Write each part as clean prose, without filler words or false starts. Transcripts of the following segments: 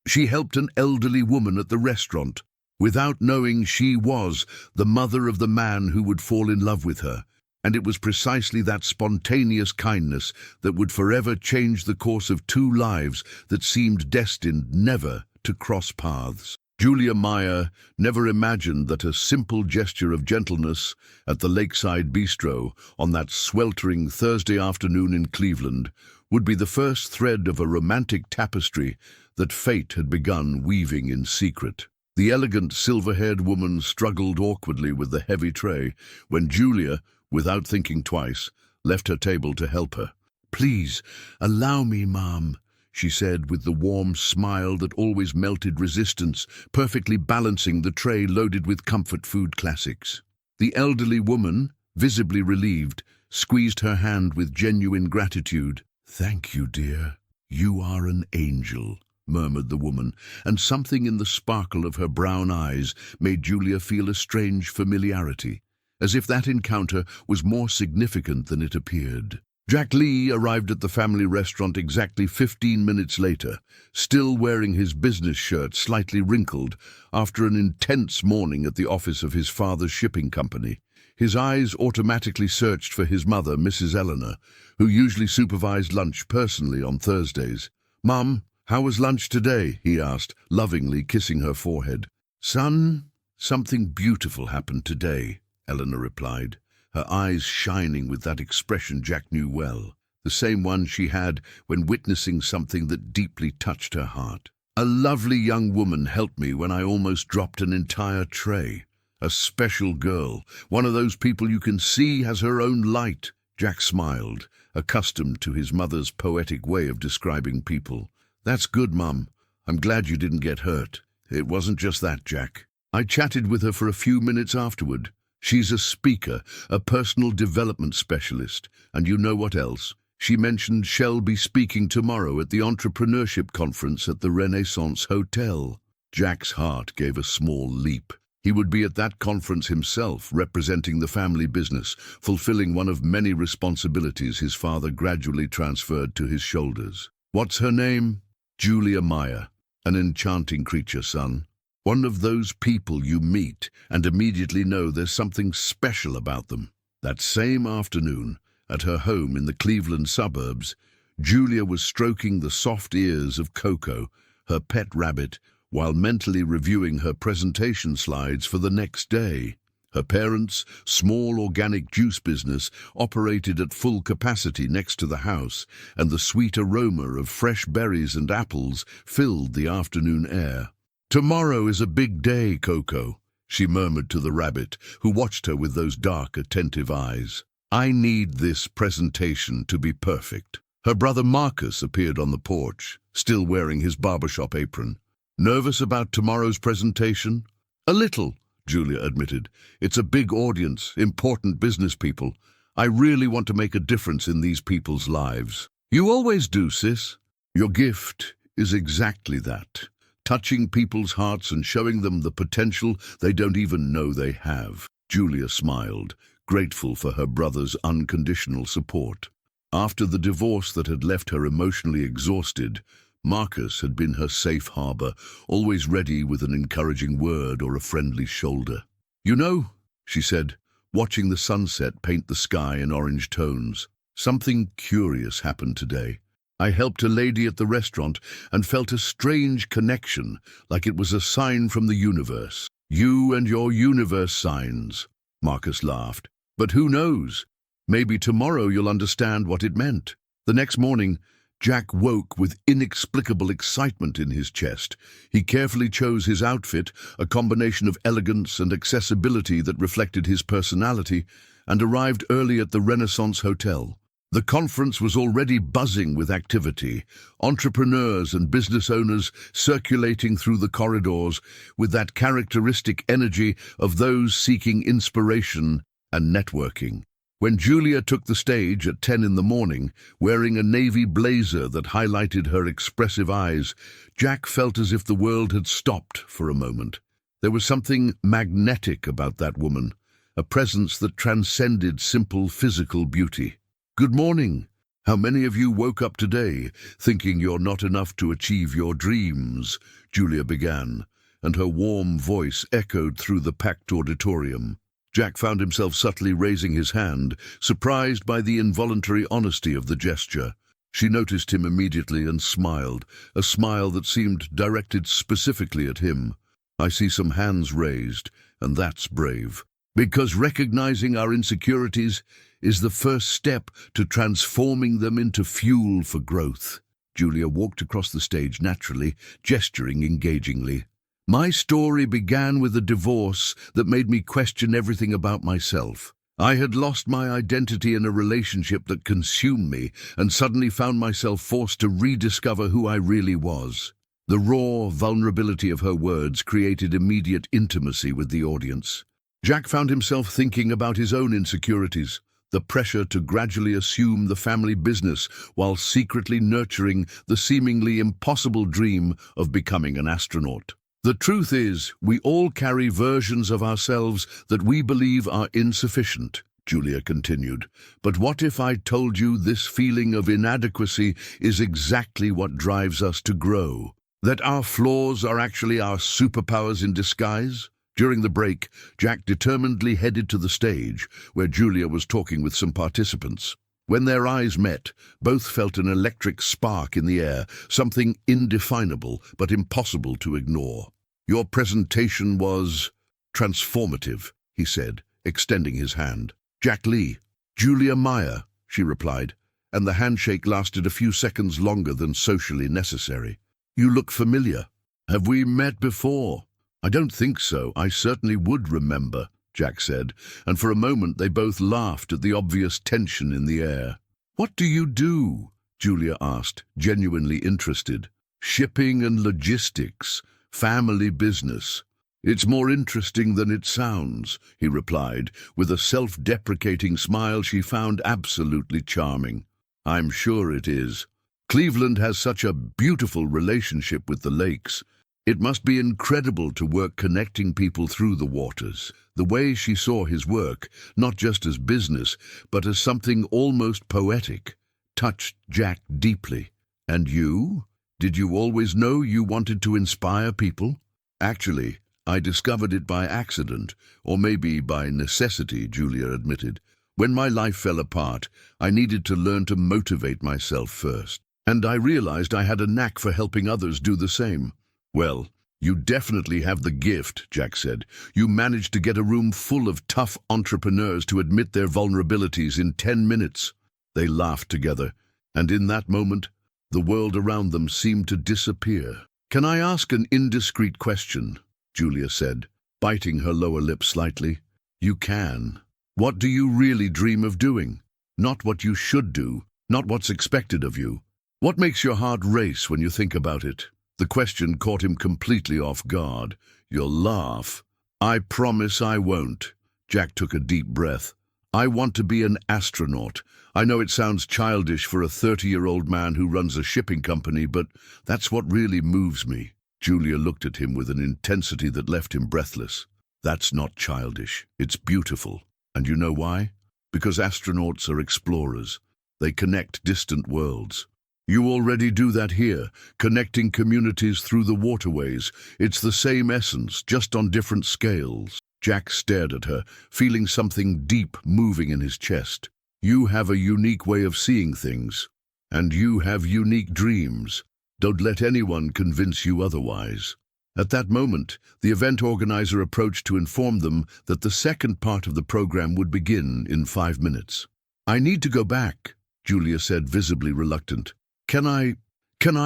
She helped an elderly woman at the restaurant, without knowing she was the mother of the man who would fall in love with her. And it was precisely that spontaneous kindness that would forever change the course of two lives that seemed destined never to cross paths. Julia Meyer never imagined that a simple gesture of gentleness at the Lakeside Bistro on that sweltering Thursday afternoon in Cleveland would be the first thread of a romantic tapestry that fate had begun weaving in secret. The elegant silver-haired woman struggled awkwardly with the heavy tray when Julia, without thinking twice, left her table to help her. "Please, allow me, Mom," she said with the warm smile that always melted resistance, perfectly balancing the tray loaded with comfort food classics. The elderly woman, visibly relieved, squeezed her hand with genuine gratitude. "Thank you, dear. You are an angel," murmured the woman, and something in the sparkle of her brown eyes made Julia feel a strange familiarity, as if that encounter was more significant than it appeared. Jack Lee arrived at the family restaurant exactly 15 minutes later, still wearing his business shirt slightly wrinkled after an intense morning at the office of his father's shipping company. His eyes automatically searched for his mother, Mrs. Eleanor, who usually supervised lunch personally on Thursdays. "Mom, how was lunch today?" he asked, lovingly kissing her forehead. "Son, something beautiful happened today," Eleanor replied, her eyes shining with that expression Jack knew well, the same one she had when witnessing something that deeply touched her heart. "A lovely young woman helped me when I almost dropped an entire tray. A special girl, one of those people you can see has her own light." Jack smiled, accustomed to his mother's poetic way of describing people. "That's good, Mum. I'm glad you didn't get hurt." "It wasn't just that, Jack. I chatted with her for a few minutes afterward. She's a speaker, a personal development specialist, and you know what else? She mentioned she'll be speaking tomorrow at the entrepreneurship conference at the Renaissance Hotel." Jack's heart gave a small leap. He would be at that conference himself, representing the family business, fulfilling one of many responsibilities his father gradually transferred to his shoulders. "What's her name?" "Julia Meyer. An enchanting creature, son. One of those people you meet and immediately know there's something special about them." That same afternoon, at her home in the Cleveland suburbs, Julia was stroking the soft ears of Coco, her pet rabbit, while mentally reviewing her presentation slides for the next day. Her parents' small organic juice business operated at full capacity next to the house, and the sweet aroma of fresh berries and apples filled the afternoon air. "Tomorrow is a big day, Coco," she murmured to the rabbit, who watched her with those dark, attentive eyes. "I need this presentation to be perfect." Her brother Marcus appeared on the porch, still wearing his barbershop apron. "Nervous about tomorrow's presentation?" "A little," Julia admitted. "It's a big audience, important business people. I really want to make a difference in these people's lives." "You always do, sis." "Your gift is exactly that. Touching people's hearts and showing them the potential they don't even know they have." Julia smiled, grateful for her brother's unconditional support. After the divorce that had left her emotionally exhausted, Marcus had been her safe harbor, always ready with an encouraging word or a friendly shoulder. "You know," she said, watching the sunset paint the sky in orange tones, "something curious happened today. I helped a lady at the restaurant and felt a strange connection, like it was a sign from the universe." "You and your universe signs," Marcus laughed. "But who knows? Maybe tomorrow you'll understand what it meant." The next morning, Jack woke with inexplicable excitement in his chest. He carefully chose his outfit, a combination of elegance and accessibility that reflected his personality, and arrived early at the Renaissance Hotel. The conference was already buzzing with activity, entrepreneurs and business owners circulating through the corridors with that characteristic energy of those seeking inspiration and networking. When Julia took the stage at 10 in the morning, wearing a navy blazer that highlighted her expressive eyes, Jack felt as if the world had stopped for a moment. There was something magnetic about that woman, a presence that transcended simple physical beauty. "Good morning," How many of you woke up today thinking you're not enough to achieve your dreams? Julia began, and her warm voice echoed through the packed auditorium. Jack found himself subtly raising his hand, surprised by the involuntary honesty of the gesture. She noticed him immediately and smiled, a smile that seemed directed specifically at him. I see some hands raised, and that's brave. Because recognizing our insecurities is the first step to transforming them into fuel for growth. Julia walked across the stage naturally, gesturing engagingly. My story began with a divorce that made me question everything about myself. I had lost my identity in a relationship that consumed me and suddenly found myself forced to rediscover who I really was. The raw vulnerability of her words created immediate intimacy with the audience. Jack found himself thinking about his own insecurities, the pressure to gradually assume the family business while secretly nurturing the seemingly impossible dream of becoming an astronaut. The truth is, we all carry versions of ourselves that we believe are insufficient, Julia continued. But what if I told you this feeling of inadequacy is exactly what drives us to grow? That our flaws are actually our superpowers in disguise? During the break, Jack determinedly headed to the stage, where Julia was talking with some participants. When their eyes met, both felt an electric spark in the air, something indefinable but impossible to ignore. Your presentation was transformative, he said, extending his hand. Jack Lee. Julia Meyer, she replied, and the handshake lasted a few seconds longer than socially necessary. You look familiar. Have we met before? I don't think so. I certainly would remember, Jack said, and for a moment they both laughed at the obvious tension in the air. What do you do? Julia asked, genuinely interested. Shipping and logistics, family business. It's more interesting than it sounds, he replied, with a self-deprecating smile she found absolutely charming. I'm sure it is. Cleveland has such a beautiful relationship with the lakes. It must be incredible to work connecting people through the waters. The way she saw his work, not just as business, but as something almost poetic, touched Jack deeply. And you? Did you always know you wanted to inspire people? Actually, I discovered it by accident, or maybe by necessity, Julia admitted. When my life fell apart, I needed to learn to motivate myself first. And I realized I had a knack for helping others do the same. Well, you definitely have the gift, Jack said. You managed to get a room full of tough entrepreneurs to admit their vulnerabilities in 10 minutes. They laughed together, and in that moment, the world around them seemed to disappear. Can I ask an indiscreet question? Julia said, biting her lower lip slightly. You can. What do you really dream of doing? Not what you should do, not what's expected of you. What makes your heart race when you think about it? The question caught him completely off guard. You'll laugh. I promise I won't. Jack took a deep breath. I want to be an astronaut. I know it sounds childish for a 30-year-old man who runs a shipping company, but that's what really moves me. Julia looked at him with an intensity that left him breathless. That's not childish. It's beautiful. And you know why? Because astronauts are explorers. They connect distant worlds. You already do that here, connecting communities through the waterways. It's the same essence, just on different scales. Jack stared at her, feeling something deep moving in his chest. You have a unique way of seeing things, and you have unique dreams. Don't let anyone convince you otherwise. At that moment, the event organizer approached to inform them that the second part of the program would begin in 5 minutes. I need to go back, Julia said, visibly reluctant. Can I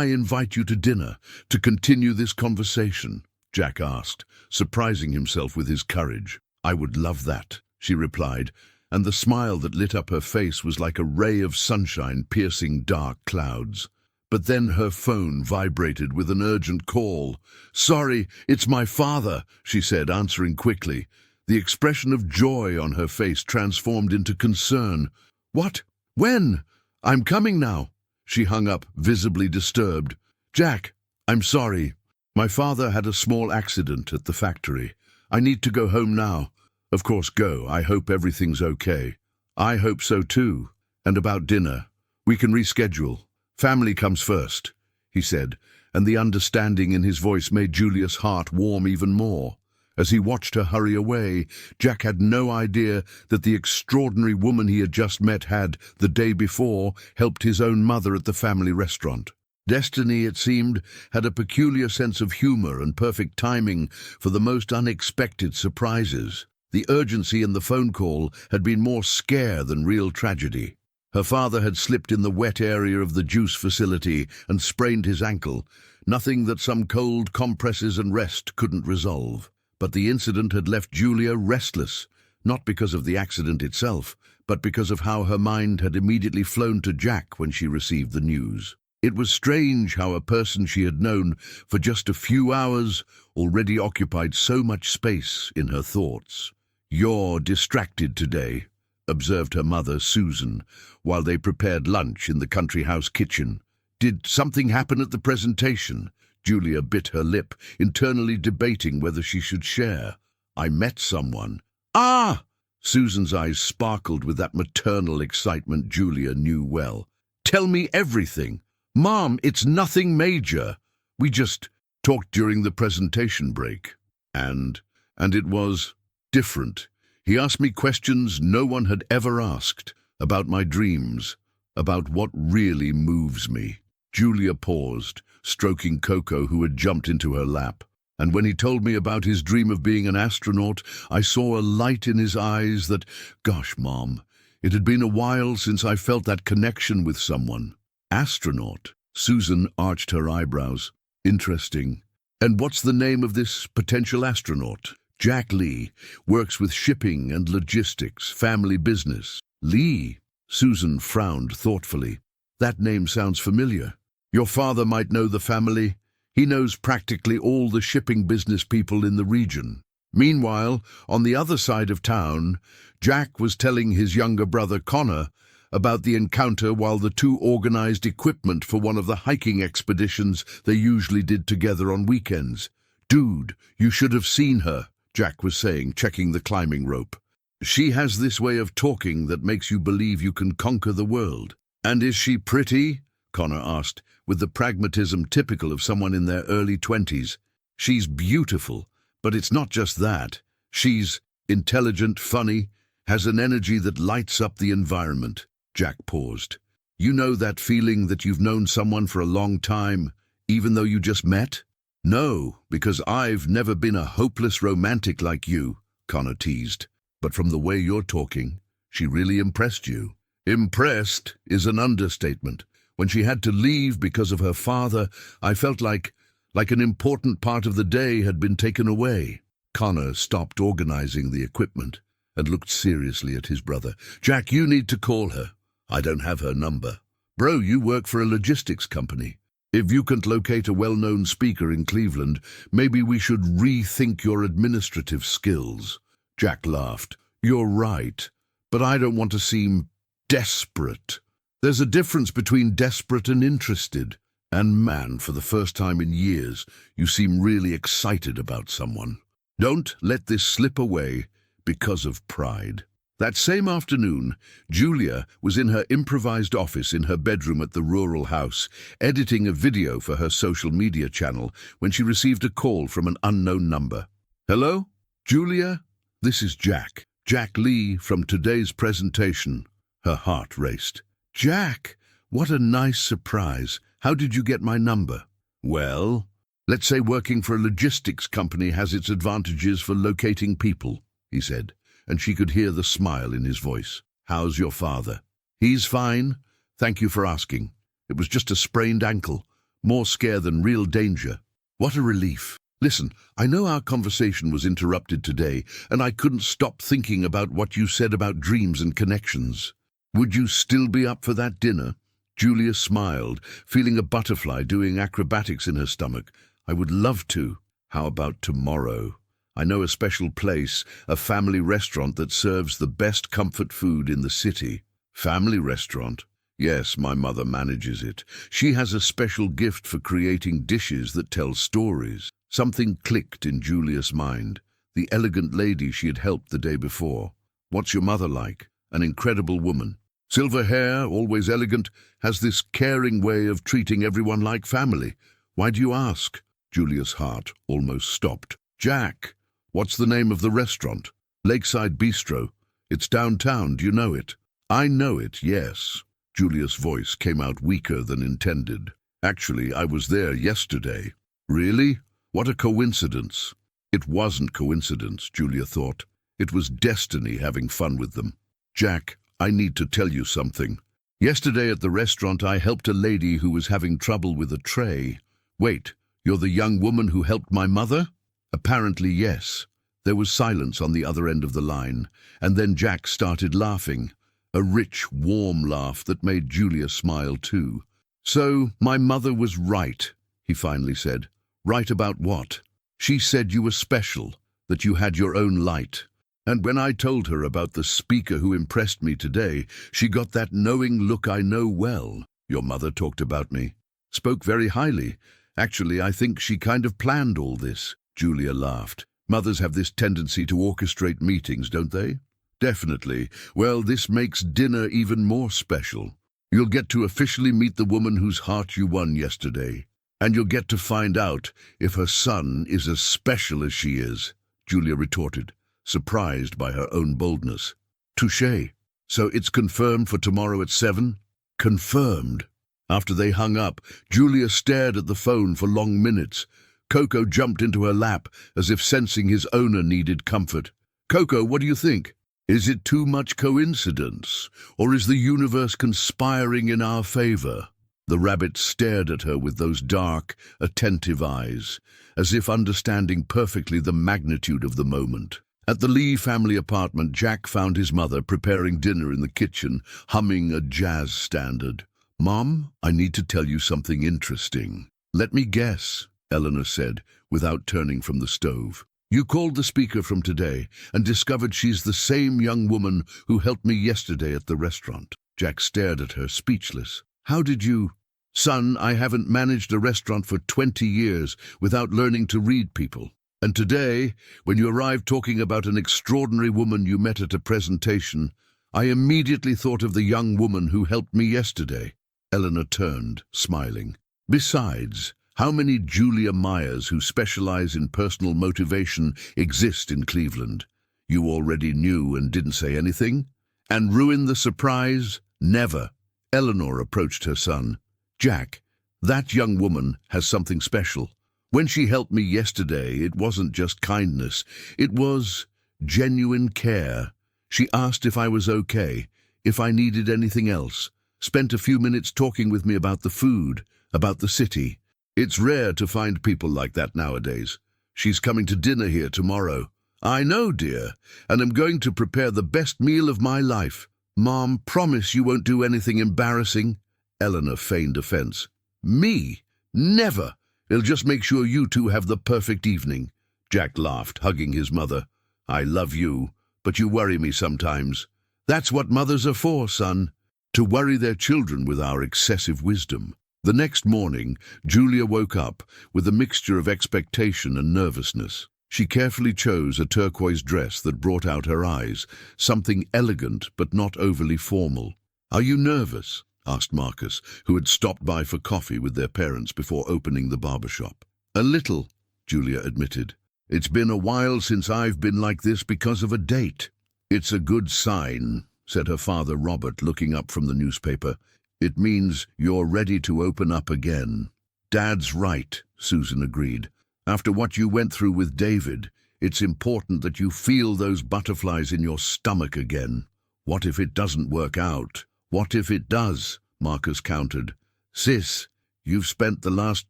invite you to dinner to continue this conversation? Jack asked, surprising himself with his courage. I would love that, she replied, and the smile that lit up her face was like a ray of sunshine piercing dark clouds. But then her phone vibrated with an urgent call. Sorry, it's my father, she said, answering quickly. The expression of joy on her face transformed into concern. What? When? I'm coming now. She hung up, visibly disturbed. Jack, I'm sorry. My father had a small accident at the factory. I need to go home now. Of course, go. I hope everything's okay. I hope so too. And about dinner. We can reschedule. Family comes first, he said, and the understanding in his voice made Julia's heart warm even more. As he watched her hurry away, Jack had no idea that the extraordinary woman he had just met had, the day before, helped his own mother at the family restaurant. Destiny, it seemed, had a peculiar sense of humor and perfect timing for the most unexpected surprises. The urgency in the phone call had been more scare than real tragedy. Her father had slipped in the wet area of the juice facility and sprained his ankle, nothing that some cold compresses and rest couldn't resolve. But the incident had left Julia restless, not because of the accident itself, but because of how her mind had immediately flown to Jack when she received the news. It was strange how a person she had known for just a few hours already occupied so much space in her thoughts. "You're distracted today," observed her mother, Susan, while they prepared lunch in the country house kitchen. "Did something happen at the presentation?" Julia bit her lip, internally debating whether she should share. "I met someone." "Ah!" Susan's eyes sparkled with that maternal excitement Julia knew well. "Tell me everything." "Mom, it's nothing major. We just talked during the presentation break. And it was different. He asked me questions no one had ever asked, about my dreams, about what really moves me." Julia paused, stroking Coco, who had jumped into her lap. "And when he told me about his dream of being an astronaut, I saw a light in his eyes that, gosh, Mom, it had been a while since I felt that connection with someone." "Astronaut?" Susan arched her eyebrows. "Interesting. And what's the name of this potential astronaut?" "Jack Lee. Works with shipping and logistics, family business." "Lee?" Susan frowned thoughtfully. "That name sounds familiar. Your father might know the family. He knows practically all the shipping business people in the region." Meanwhile, on the other side of town, Jack was telling his younger brother Connor about the encounter while the two organized equipment for one of the hiking expeditions they usually did together on weekends. "Dude, you should have seen her," Jack was saying, checking the climbing rope. "She has this way of talking that makes you believe you can conquer the world." "And is she pretty?" Connor asked, with the pragmatism typical of someone in their early 20s. "She's beautiful, but it's not just that. She's intelligent, funny, has an energy that lights up the environment." Jack paused. "You know that feeling that you've known someone for a long time, even though you just met?" "No, because I've never been a hopeless romantic like you," Connor teased. "But from the way you're talking, she really impressed you." "Impressed is an understatement. When she had to leave because of her father, I felt like an important part of the day had been taken away." Connor stopped organizing the equipment and looked seriously at his brother. "Jack, you need to call her." "I don't have her number." "Bro, you work for a logistics company. If you can't locate a well-known speaker in Cleveland, maybe we should rethink your administrative skills." Jack laughed. "You're right, but I don't want to seem desperate. There's a difference between desperate and interested. And man, for the first time in years, you seem really excited about someone. Don't let this slip away because of pride." That same afternoon, Julia was in her improvised office in her bedroom at the rural house, editing a video for her social media channel, when she received a call from an unknown number. "Hello? Julia? This is Jack. Jack Lee from today's presentation." Her heart raced. "Jack, what a nice surprise. How did you get my number?" "Well, let's say working for a logistics company has its advantages for locating people," he said, and she could hear the smile in his voice. "How's your father?" "He's fine. Thank you for asking. It was just a sprained ankle. More scare than real danger." "What a relief. Listen, I know our conversation was interrupted today, and I couldn't stop thinking about what you said about dreams and connections. Would you still be up for that dinner?" Julia smiled, feeling a butterfly doing acrobatics in her stomach. "I would love to." "How about tomorrow? I know a special place, a family restaurant that serves the best comfort food in the city." "Family restaurant?" "Yes, my mother manages it. She has a special gift for creating dishes that tell stories." Something clicked in Julia's mind. The elegant lady she had helped the day before. "What's your mother like?" "An incredible woman. Silver hair, always elegant, has this caring way of treating everyone like family. Why do you ask? Julia's heart almost stopped. Jack, what's the name of the restaurant? Lakeside Bistro. It's downtown, do you know it? I know it, yes. Julia's voice came out weaker than intended. Actually, I was there yesterday. Really? What a coincidence. It wasn't coincidence, Julia thought. It was destiny having fun with them. Jack, I need to tell you something. Yesterday at the restaurant, I helped a lady who was having trouble with a tray. Wait, you're the young woman who helped my mother? Apparently, yes. There was silence on the other end of the line, and then Jack started laughing. A rich, warm laugh that made Julia smile too. So, my mother was right, he finally said. Right about what? She said you were special, that you had your own light. And when I told her about the speaker who impressed me today, she got that knowing look I know well. Your mother talked about me. Spoke very highly. Actually, I think she kind of planned all this. Julia laughed. Mothers have this tendency to orchestrate meetings, don't they? Definitely. Well, this makes dinner even more special. You'll get to officially meet the woman whose heart you won yesterday. And you'll get to find out if her son is as special as she is, Julia retorted, surprised by her own boldness. Touché. So it's confirmed for tomorrow at 7? Confirmed. After they hung up, Julia stared at the phone for long minutes. Coco jumped into her lap as if sensing his owner needed comfort. Coco, what do you think? Is it too much coincidence, or is the universe conspiring in our favor? The rabbit stared at her with those dark, attentive eyes, as if understanding perfectly the magnitude of the moment. At the Lee family apartment, Jack found his mother preparing dinner in the kitchen, humming a jazz standard. Mom, I need to tell you something interesting. Let me guess, Eleanor said, without turning from the stove. You called the speaker from today and discovered she's the same young woman who helped me yesterday at the restaurant. Jack stared at her, speechless. How did you? Son, I haven't managed a restaurant for 20 years without learning to read people. And today, when you arrived talking about an extraordinary woman you met at a presentation, I immediately thought of the young woman who helped me yesterday. Eleanor turned, smiling. Besides, how many Julia Myers who specialize in personal motivation exist in Cleveland? You already knew and didn't say anything? And ruin the surprise? Never. Eleanor approached her son. Jack, that young woman has something special. When she helped me yesterday, it wasn't just kindness. It was genuine care. She asked if I was okay, if I needed anything else. Spent a few minutes talking with me about the food, about the city. It's rare to find people like that nowadays. She's coming to dinner here tomorrow. I know, dear, and I'm going to prepare the best meal of my life. Mom, promise you won't do anything embarrassing. Eleanor feigned offense. Me? Never. It'll just make sure you two have the perfect evening. Jack laughed, hugging his mother. I love you, but you worry me sometimes. That's what mothers are for, son. To worry their children with our excessive wisdom. The next morning, Julia woke up with a mixture of expectation and nervousness. She carefully chose a turquoise dress that brought out her eyes, something elegant but not overly formal. Are you nervous? Asked Marcus, who had stopped by for coffee with their parents before opening the barber shop. A little, Julia admitted. It's been a while since I've been like this because of a date. It's a good sign, said her father Robert, looking up from the newspaper. It means you're ready to open up again. Dad's right, Susan agreed. After what you went through with David, it's important that you feel those butterflies in your stomach again. What if it doesn't work out? What if it does? Marcus countered. Sis, you've spent the last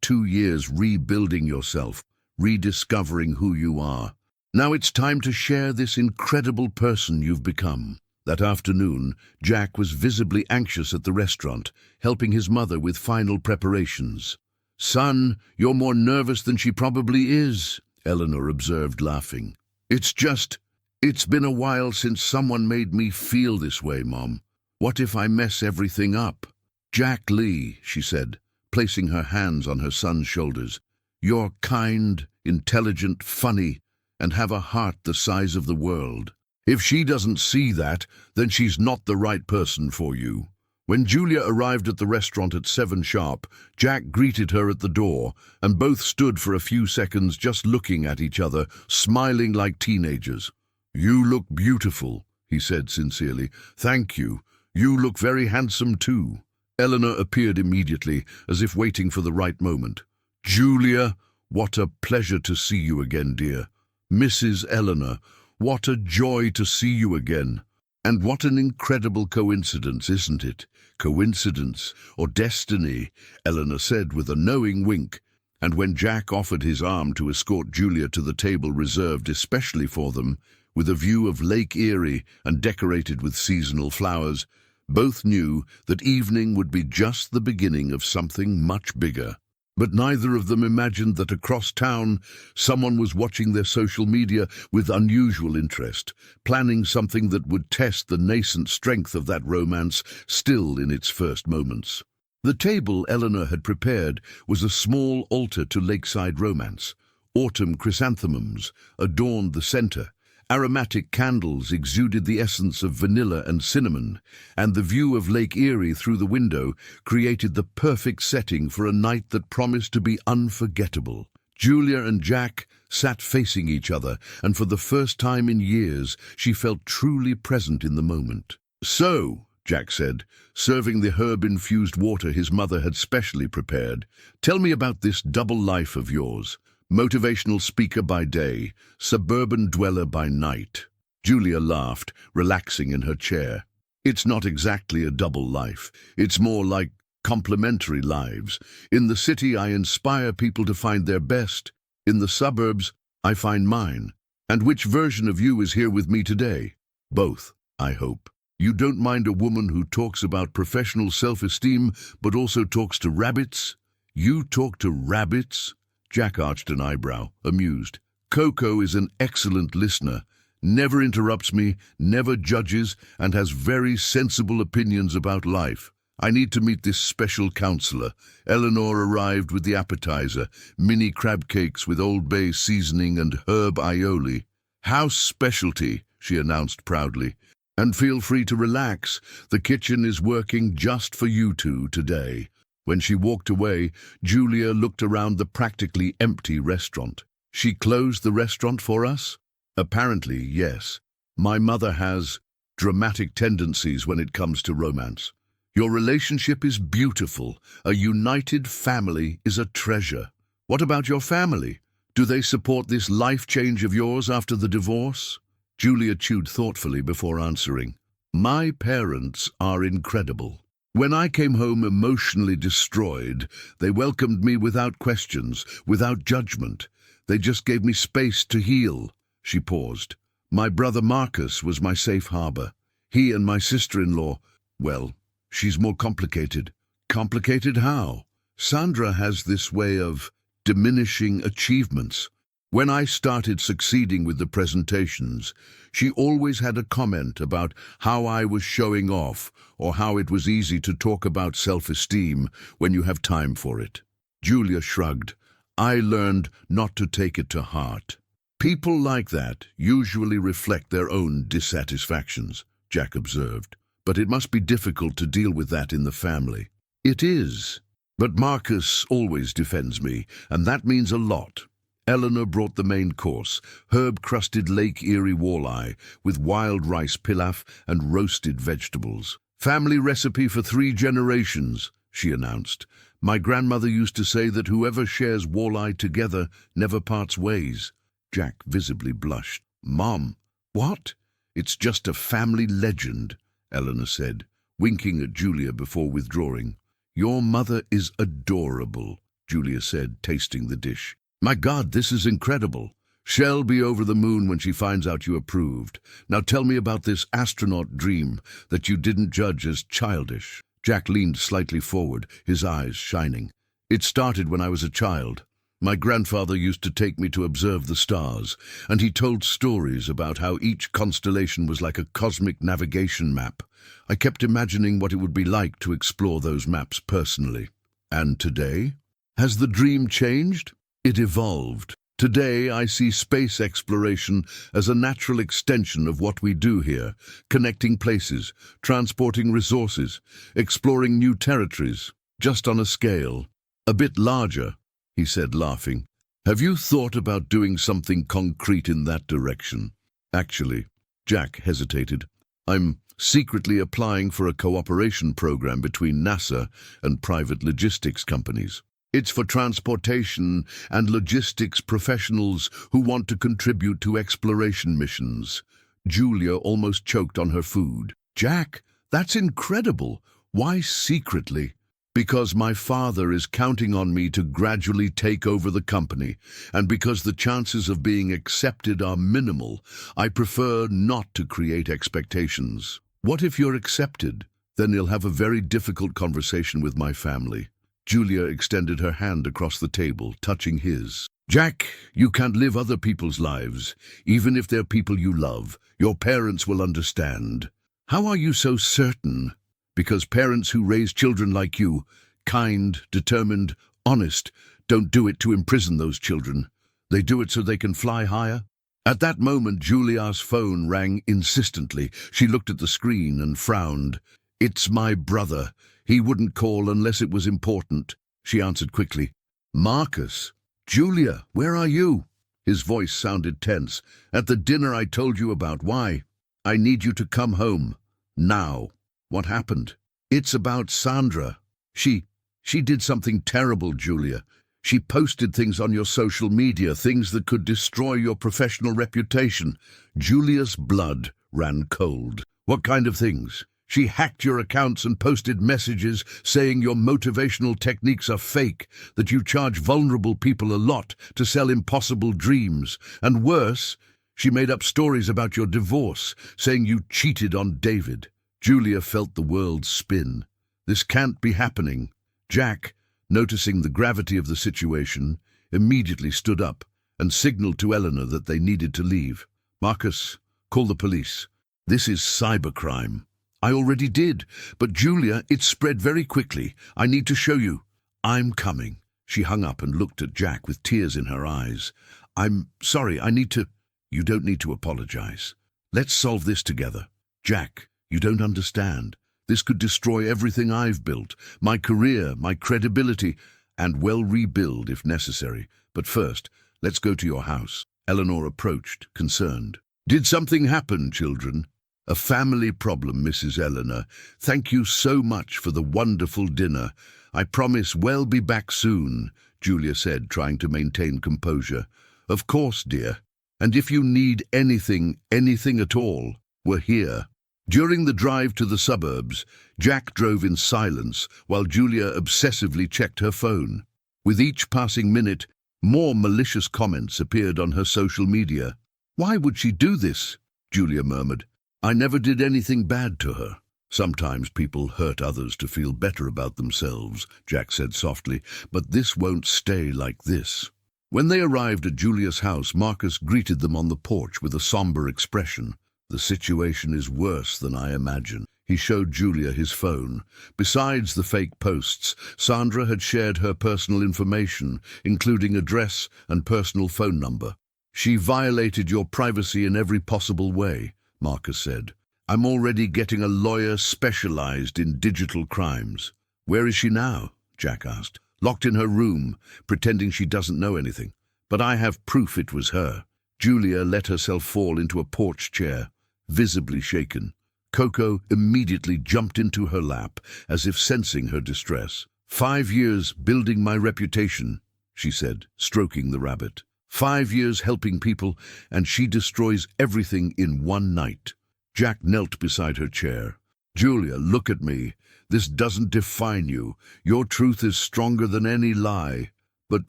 2 years rebuilding yourself, rediscovering who you are. Now it's time to share this incredible person you've become. That afternoon, Jack was visibly anxious at the restaurant, helping his mother with final preparations. Son, you're more nervous than she probably is, Eleanor observed, laughing. It's been a while since someone made me feel this way, Mom. What if I mess everything up? Jack Lee, she said, placing her hands on her son's shoulders. You're kind, intelligent, funny, and have a heart the size of the world. If she doesn't see that, then she's not the right person for you. When Julia arrived at the restaurant at 7 sharp, Jack greeted her at the door, and both stood for a few seconds just looking at each other, smiling like teenagers. "You look beautiful," he said sincerely. "Thank you. You look very handsome too." Eleanor appeared immediately, as if waiting for the right moment. "Julia, what a pleasure to see you again, dear. Mrs. Eleanor, what a joy to see you again. And what an incredible coincidence, isn't it? Coincidence or destiny," Eleanor said with a knowing wink. And when Jack offered his arm to escort Julia to the table reserved especially for them, with a view of Lake Erie and decorated with seasonal flowers, both knew that evening would be just the beginning of something much bigger. But neither of them imagined that across town someone was watching their social media with unusual interest, planning something that would test the nascent strength of that romance still in its first moments. The table Eleanor had prepared was a small altar to lakeside romance. Autumn chrysanthemums adorned the center. Aromatic candles exuded the essence of vanilla and cinnamon, and the view of Lake Erie through the window created the perfect setting for a night that promised to be unforgettable. Julia and Jack sat facing each other, and for the first time in years she felt truly present in the moment. "So," Jack said, serving the herb-infused water his mother had specially prepared, "tell me about this double life of yours. Motivational speaker by day, suburban dweller by night." Julia laughed, relaxing in her chair. "It's not exactly a double life. It's more like complementary lives. In the city, I inspire people to find their best. In the suburbs, I find mine. And which version of you is here with me today? Both, I hope. You don't mind a woman who talks about professional self-esteem, but also talks to rabbits?" "You talk to rabbits?" Jack arched an eyebrow, amused. "Coco is an excellent listener, never interrupts me, never judges, and has very sensible opinions about life. I need to meet this special counselor." Eleanor arrived with the appetizer, mini crab cakes with Old Bay seasoning and herb aioli. "House specialty," she announced proudly. "And feel free to relax. The kitchen is working just for you two today." When she walked away, Julia looked around the practically empty restaurant. "She closed the restaurant for us?" "Apparently, yes. My mother has dramatic tendencies when it comes to romance. Your relationship is beautiful. A united family is a treasure. What about your family? Do they support this life change of yours after the divorce?" Julia chewed thoughtfully before answering. "My parents are incredible. When I came home emotionally destroyed, they welcomed me without questions, without judgment. They just gave me space to heal." She paused. "My brother Marcus was my safe harbor. He and my sister-in-law, well, she's more complicated." "Complicated how?" "Sandra has this way of diminishing achievements. When I started succeeding with the presentations, she always had a comment about how I was showing off or how it was easy to talk about self-esteem when you have time for it." Julia shrugged. "I learned not to take it to heart." "People like that usually reflect their own dissatisfactions," Jack observed. "But it must be difficult to deal with that in the family." "It is. But Marcus always defends me, and that means a lot." Eleanor brought the main course, herb-crusted Lake Erie walleye with wild rice pilaf and roasted vegetables. "Family recipe for 3 generations, she announced. "My grandmother used to say that whoever shares walleye together never parts ways." Jack visibly blushed. "Mom, what?" "It's just a family legend," Eleanor said, winking at Julia before withdrawing. "Your mother is adorable," Julia said, tasting the dish. "My God, this is incredible. She'll be over the moon when she finds out you approved. Now tell me about this astronaut dream that you didn't judge as childish." Jack leaned slightly forward, his eyes shining. "It started when I was a child. My grandfather used to take me to observe the stars, and he told stories about how each constellation was like a cosmic navigation map. I kept imagining what it would be like to explore those maps personally." "And today? Has the dream changed?" "It evolved. Today, I see space exploration as a natural extension of what we do here, connecting places, transporting resources, exploring new territories, just on a scale a bit larger, he said, laughing. Have you thought about doing something concrete in that direction? Actually, Jack hesitated. I'm secretly applying for a cooperation program between NASA and private logistics companies. It's for transportation and logistics professionals who want to contribute to exploration missions. Julia almost choked on her food. Jack, that's incredible. Why secretly? Because my father is counting on me to gradually take over the company, and because the chances of being accepted are minimal, I prefer not to create expectations. What if you're accepted? Then you'll have a very difficult conversation with my family. Julia extended her hand across the table, touching his. Jack, you can't live other people's lives, even if they're people you love. Your parents will understand. How are you so certain? Because parents who raise children like you, kind, determined, honest, don't do it to imprison those children. They do it so they can fly higher. At that moment, Julia's phone rang insistently. She looked at the screen and frowned. It's my brother. He wouldn't call unless it was important, she answered quickly. Marcus. Julia, where are you? His voice sounded tense. At the dinner I told you about. Why? I need you to come home. Now. What happened? It's about Sandra. She did something terrible, Julia. She posted things on your social media, things that could destroy your professional reputation. Julia's blood ran cold. What kind of things? She hacked your accounts and posted messages saying your motivational techniques are fake, that you charge vulnerable people a lot to sell impossible dreams. And worse, she made up stories about your divorce, saying you cheated on David. Julia felt the world spin. This can't be happening. Jack, noticing the gravity of the situation, immediately stood up and signaled to Eleanor that they needed to leave. Marcus, call the police. This is cybercrime. I already did, but Julia, it spread very quickly. I need to show you. I'm coming. She hung up and looked at Jack with tears in her eyes. I'm sorry, I need to... You don't need to apologize. Let's solve this together. Jack, you don't understand. This could destroy everything I've built, my career, my credibility, and well rebuild if necessary. But first, let's go to your house. Eleanor approached, concerned. Did something happen, children? A family problem, Mrs. Eleanor. Thank you so much for the wonderful dinner. I promise we'll be back soon, Julia said, trying to maintain composure. Of course, dear. And if you need anything at all, we're here. During the drive to the suburbs, Jack drove in silence while Julia obsessively checked her phone. With each passing minute, more malicious comments appeared on her social media. Why would she do this? Julia murmured. I never did anything bad to her. Sometimes people hurt others to feel better about themselves, Jack said softly, but this won't stay like this. When they arrived at Julia's house, Marcus greeted them on the porch with a somber expression. The situation is worse than I imagine. He showed Julia his phone. Besides the fake posts, Sandra had shared her personal information, including address and personal phone number. She violated your privacy in every possible way, Marcus said. I'm already getting a lawyer specialized in digital crimes. Where is she now? Jack asked. Locked in her room, pretending she doesn't know anything. But I have proof it was her. Julia let herself fall into a porch chair, visibly shaken. Coco immediately jumped into her lap, as if sensing her distress. 5 years building my reputation, she said, stroking the rabbit. 5 years helping people, and she destroys everything in one night. Jack knelt beside her chair. Julia, look at me. This doesn't define you. Your truth is stronger than any lie. But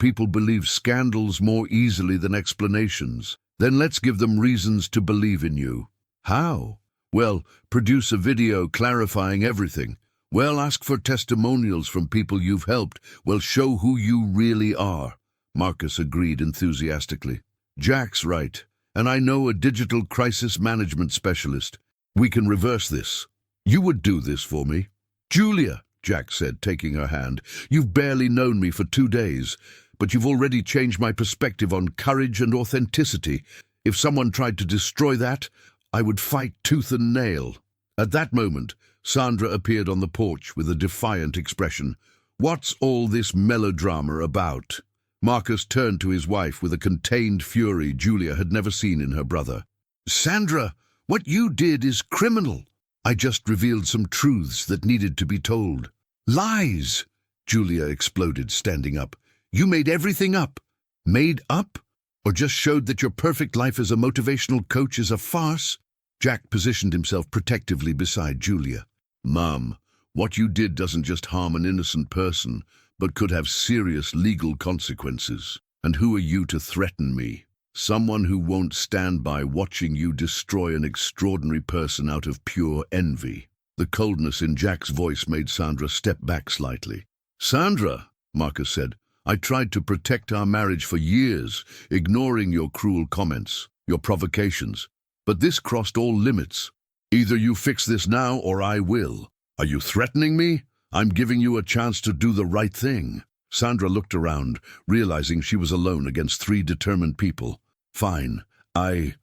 people believe scandals more easily than explanations. Then let's give them reasons to believe in you. How? Well, produce a video clarifying everything. Well, ask for testimonials from people you've helped. Well, show who you really are. Marcus agreed enthusiastically. Jack's right, and I know a digital crisis management specialist. We can reverse this. You would do this for me. Julia, Jack said, taking her hand, you've barely known me for 2 days, but you've already changed my perspective on courage and authenticity. If someone tried to destroy that, I would fight tooth and nail." At that moment, Sandra appeared on the porch with a defiant expression. "What's all this melodrama about?" Marcus turned to his wife with a contained fury Julia had never seen in her brother. "Sandra, what you did is criminal. I just revealed some truths that needed to be told." "Lies!" Julia exploded, standing up. "You made everything up." "Made up? Or just showed that your perfect life as a motivational coach is a farce?" Jack positioned himself protectively beside Julia. "Mum, what you did doesn't just harm an innocent person, but could have serious legal consequences. And who are you to threaten me? Someone who won't stand by watching you destroy an extraordinary person out of pure envy." The coldness in Jack's voice made Sandra step back slightly. "Sandra," Marcus said, "I tried to protect our marriage for years, ignoring your cruel comments, your provocations. But this crossed all limits. Either you fix this now or I will. Are you threatening me? I'm giving you a chance to do the right thing." Sandra looked around, realizing she was alone against 3 determined people. "Fine. I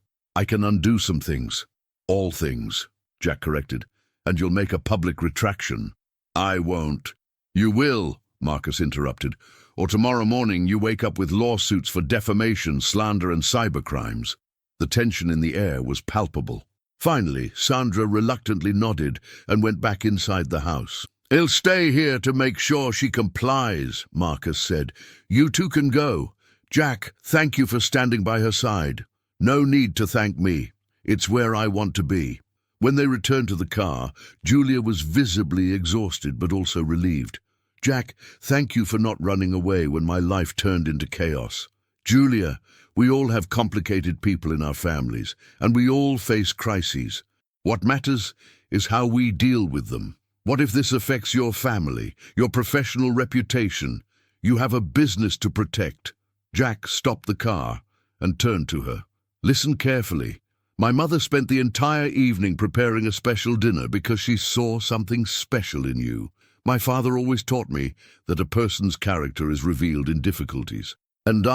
can undo some things." "All things," Jack corrected. "And you'll make a public retraction." "I won't." "You will," Marcus interrupted. "Or tomorrow morning you wake up with lawsuits for defamation, slander, and cybercrimes." The tension in the air was palpable. Finally, Sandra reluctantly nodded and went back inside the house. "He'll stay here to make sure she complies," Marcus said. "You two can go. Jack, thank you for standing by her side." "No need to thank me. It's where I want to be." When they returned to the car, Julia was visibly exhausted but also relieved. "Jack, thank you for not running away when my life turned into chaos." "Julia, we all have complicated people in our families, and we all face crises. What matters is how we deal with them. What if this affects your family, your professional reputation? You have a business to protect." Jack stopped the car and turned to her. "Listen carefully. My mother spent the entire evening preparing a special dinner because she saw something special in you. My father always taught me that a person's character is revealed in difficulties. And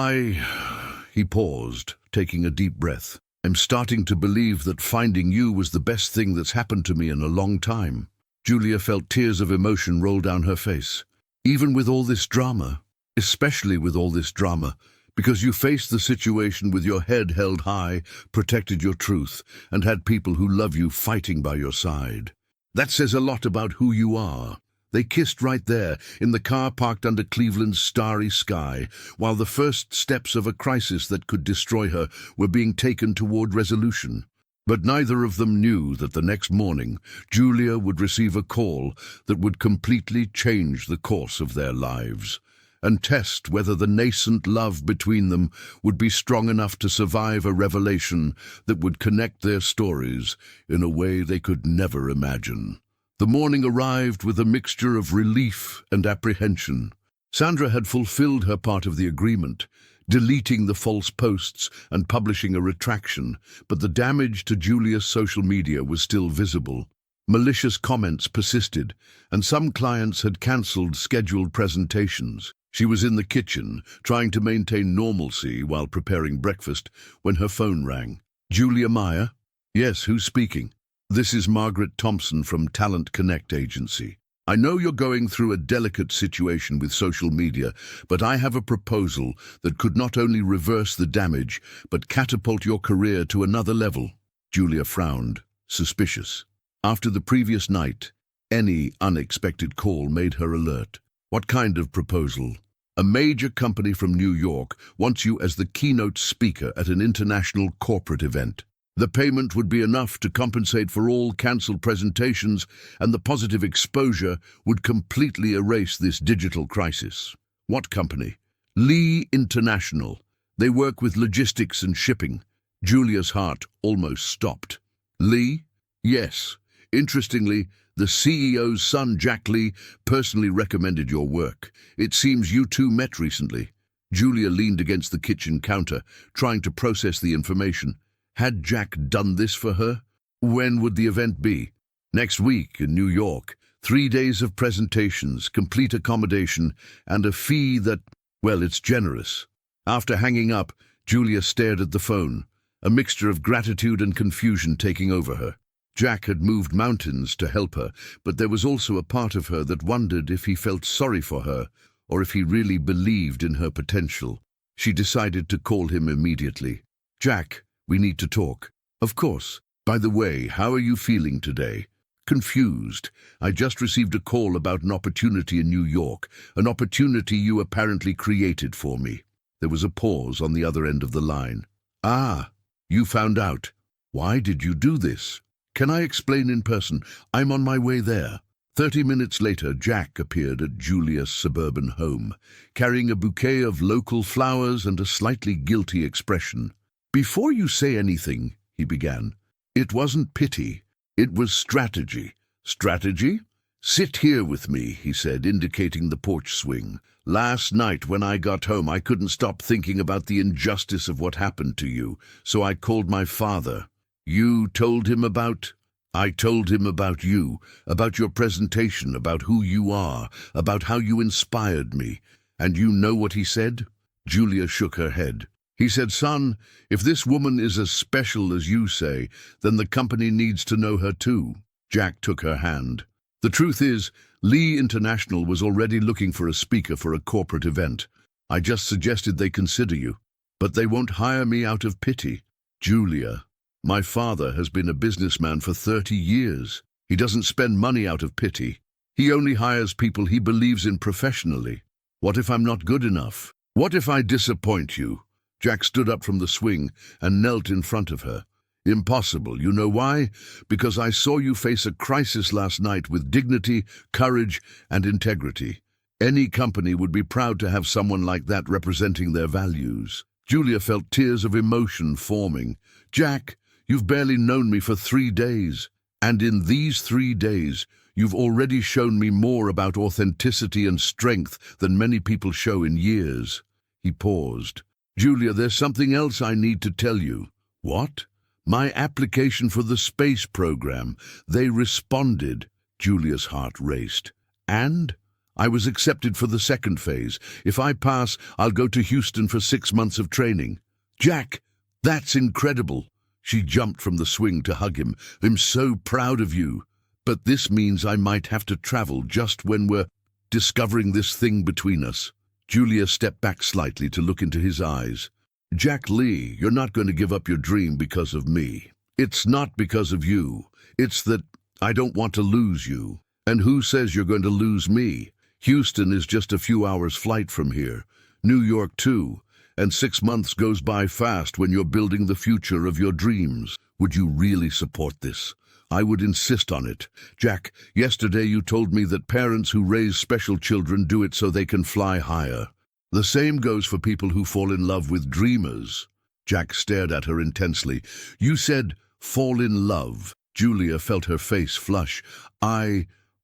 He paused, taking a deep breath. "I'm starting to believe that finding you was the best thing that's happened to me in a long time." Julia felt tears of emotion roll down her face. "Even with all this drama, especially with all this drama, because you faced the situation with your head held high, protected your truth, and had people who love you fighting by your side. That says a lot about who you are." They kissed right there, in the car parked under Cleveland's starry sky, while the first steps of a crisis that could destroy her were being taken toward resolution. But neither of them knew that the next morning, Julia would receive a call that would completely change the course of their lives, and test whether the nascent love between them would be strong enough to survive a revelation that would connect their stories in a way they could never imagine. The morning arrived with a mixture of relief and apprehension. Sandra had fulfilled her part of the agreement, deleting the false posts and publishing a retraction, but the damage to Julia's social media was still visible. Malicious comments persisted, and some clients had cancelled scheduled presentations. She was in the kitchen, trying to maintain normalcy while preparing breakfast, when her phone rang. "Julia Meyer?" "Yes, who's speaking?" "This is Margaret Thompson from Talent Connect Agency. I know you're going through a delicate situation with social media, but I have a proposal that could not only reverse the damage, but catapult your career to another level." Julia frowned, suspicious. After the previous night, any unexpected call made her alert. "What kind of proposal?" "A major company from New York wants you as the keynote speaker at an international corporate event. The payment would be enough to compensate for all cancelled presentations, and the positive exposure would completely erase this digital crisis." "What company?" "Lee International. They work with logistics and shipping." Julia's heart almost stopped. "Lee?" "Yes. Interestingly, the CEO's son, Jack Lee, personally recommended your work. It seems you two met recently." Julia leaned against the kitchen counter, trying to process the information. Had Jack done this for her? When would the event be? "Next week in New York. 3 days of presentations, complete accommodation, and a fee that..." Well, it's generous. After hanging up, Julia stared at the phone, a mixture of gratitude and confusion taking over her. Jack had moved mountains to help her, but there was also a part of her that wondered if he felt sorry for her or if he really believed in her potential. She decided to call him immediately. "Jack, we need to talk." "Of course. By the way, how are you feeling today?" "Confused. I just received a call about an opportunity in New York, an opportunity you apparently created for me." There was a pause on the other end of the line. "Ah, you found out. Why did you do this?" "Can I explain in person? I'm on my way there." 30 minutes later, Jack appeared at Julia's suburban home, carrying a bouquet of local flowers and a slightly guilty expression. "Before you say anything," he began, "it wasn't pity. It was strategy." "Strategy?" "Sit here with me," he said, indicating the porch swing. "Last night when I got home, I couldn't stop thinking about the injustice of what happened to you, so I called my father." "You told him about—" "I told him about you, about your presentation, about who you are, about how you inspired me. And you know what he said?" Julia shook her head. "He said, 'Son, if this woman is as special as you say, then the company needs to know her too.'" Jack took her hand. "The truth is, Lee International was already looking for a speaker for a corporate event. I just suggested they consider you. But they won't hire me out of pity." "Julia, my father has been a businessman for 30 years. He doesn't spend money out of pity. He only hires people he believes in professionally. What if I'm not good enough? What if I disappoint you?" Jack stood up from the swing and knelt in front of her. "Impossible. You know why? Because I saw you face a crisis last night with dignity, courage, and integrity. Any company would be proud to have someone like that representing their values." Julia felt tears of emotion forming. "Jack, you've barely known me for 3 days. And in these 3 days, you've already shown me more about authenticity and strength than many people show in years." He paused. "Julia, there's something else I need to tell you." "What?" "My application for the space program. They responded." Julia's heart raced. "And?" "I was accepted for the second phase. If I pass, I'll go to Houston for 6 months of training." "Jack, that's incredible." She jumped from the swing to hug him. "I'm so proud of you. But this means I might have to travel just when we're discovering this thing between us." Julia stepped back slightly to look into his eyes. "Jack Lee, you're not going to give up your dream because of me. It's not because of you. It's that I don't want to lose you. And who says you're going to lose me? Houston is just a few hours' flight from here. New York too. And 6 months goes by fast when you're building the future of your dreams. Would you really support this?" "I would insist on it. Jack, yesterday you told me that parents who raise special children do it so they can fly higher. The same goes for people who fall in love with dreamers." Jack stared at her intensely. "You said, fall in love." Julia felt her face flush.